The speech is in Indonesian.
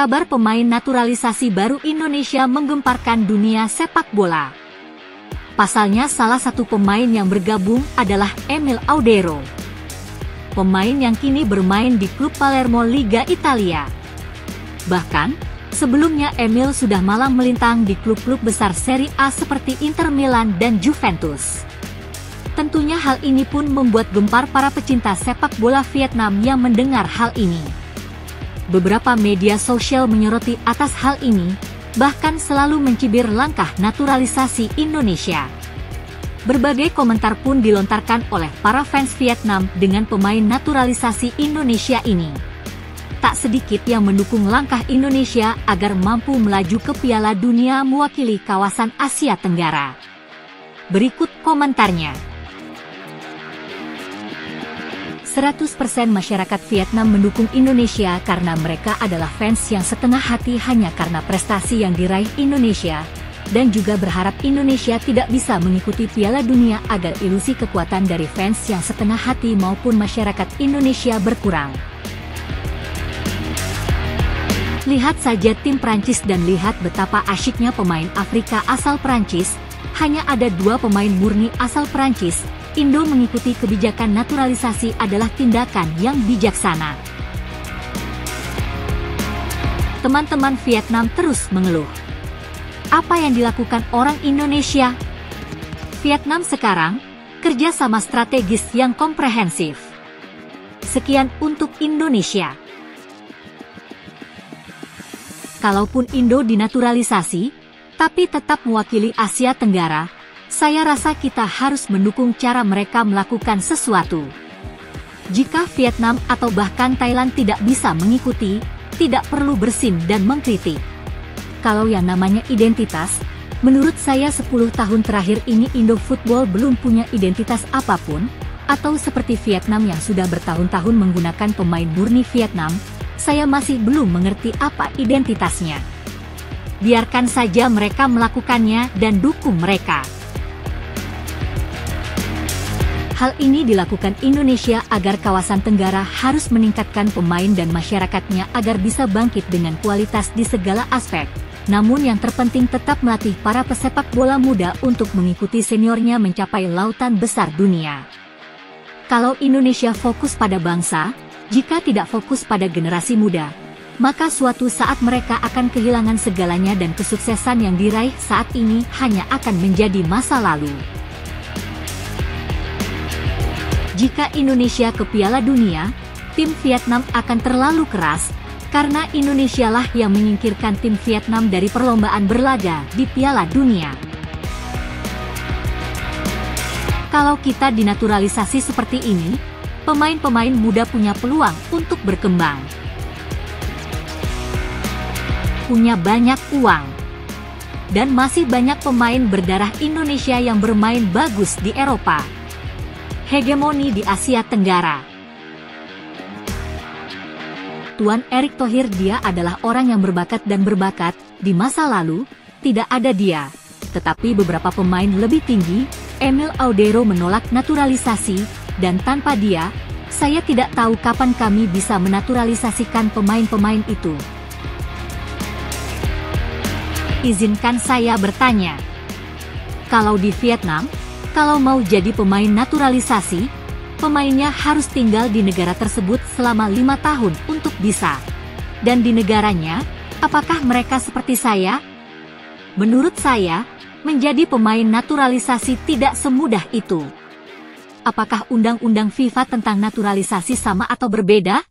Kabar pemain naturalisasi baru Indonesia menggemparkan dunia sepak bola. Pasalnya salah satu pemain yang bergabung adalah Emil Audero. Pemain yang kini bermain di klub Palermo Liga Italia. Bahkan, sebelumnya Emil sudah malang melintang di klub-klub besar Serie A seperti Inter Milan dan Juventus. Tentunya hal ini pun membuat gempar para pecinta sepak bola Vietnam yang mendengar hal ini. Beberapa media sosial menyoroti atas hal ini, bahkan selalu mencibir langkah naturalisasi Indonesia. Berbagai komentar pun dilontarkan oleh para fans Vietnam dengan pemain naturalisasi Indonesia ini. Tak sedikit yang mendukung langkah Indonesia agar mampu melaju ke Piala Dunia mewakili kawasan Asia Tenggara. Berikut komentarnya. 100% masyarakat Vietnam mendukung Indonesia karena mereka adalah fans yang setengah hati hanya karena prestasi yang diraih Indonesia, dan juga berharap Indonesia tidak bisa mengikuti Piala Dunia agar ilusi kekuatan dari fans yang setengah hati maupun masyarakat Indonesia berkurang. Lihat saja tim Prancis dan lihat betapa asyiknya pemain Afrika asal Prancis. Hanya ada 2 pemain murni asal Prancis. Indo mengikuti kebijakan naturalisasi adalah tindakan yang bijaksana. Teman-teman Vietnam terus mengeluh. Apa yang dilakukan orang Indonesia? Vietnam sekarang kerjasama strategis yang komprehensif. Sekian untuk Indonesia. Kalaupun Indo dinaturalisasi, tapi tetap mewakili Asia Tenggara, saya rasa kita harus mendukung cara mereka melakukan sesuatu. Jika Vietnam atau bahkan Thailand tidak bisa mengikuti, tidak perlu bersin dan mengkritik. Kalau yang namanya identitas, menurut saya 10 tahun terakhir ini Indo Football belum punya identitas apapun, atau seperti Vietnam yang sudah bertahun-tahun menggunakan pemain murni Vietnam, saya masih belum mengerti apa identitasnya. Biarkan saja mereka melakukannya dan dukung mereka. Hal ini dilakukan Indonesia agar kawasan Tenggara harus meningkatkan pemain dan masyarakatnya agar bisa bangkit dengan kualitas di segala aspek. Namun yang terpenting tetap melatih para pesepak bola muda untuk mengikuti seniornya mencapai lautan besar dunia. Kalau Indonesia fokus pada bangsa, jika tidak fokus pada generasi muda, maka suatu saat mereka akan kehilangan segalanya dan kesuksesan yang diraih saat ini hanya akan menjadi masa lalu. Jika Indonesia ke Piala Dunia, tim Vietnam akan terlalu keras, karena Indonesialah yang menyingkirkan tim Vietnam dari perlombaan berlaga di Piala Dunia. Kalau kita dinaturalisasi seperti ini, pemain-pemain muda punya peluang untuk berkembang. Punya banyak uang. Dan masih banyak pemain berdarah Indonesia yang bermain bagus di Eropa. Hegemoni di Asia Tenggara. Tuan Erick Thohir, dia adalah orang yang berbakat dan berbakat. Di masa lalu, tidak ada dia. Tetapi beberapa pemain lebih tinggi, Emil Audero menolak naturalisasi, dan tanpa dia, saya tidak tahu kapan kami bisa menaturalisasikan pemain-pemain itu. Izinkan saya bertanya. Kalau di Vietnam, kalau mau jadi pemain naturalisasi, pemainnya harus tinggal di negara tersebut selama 5 tahun untuk bisa. Dan di negaranya, apakah mereka seperti saya? Menurut saya, menjadi pemain naturalisasi tidak semudah itu. Apakah undang-undang FIFA tentang naturalisasi sama atau berbeda?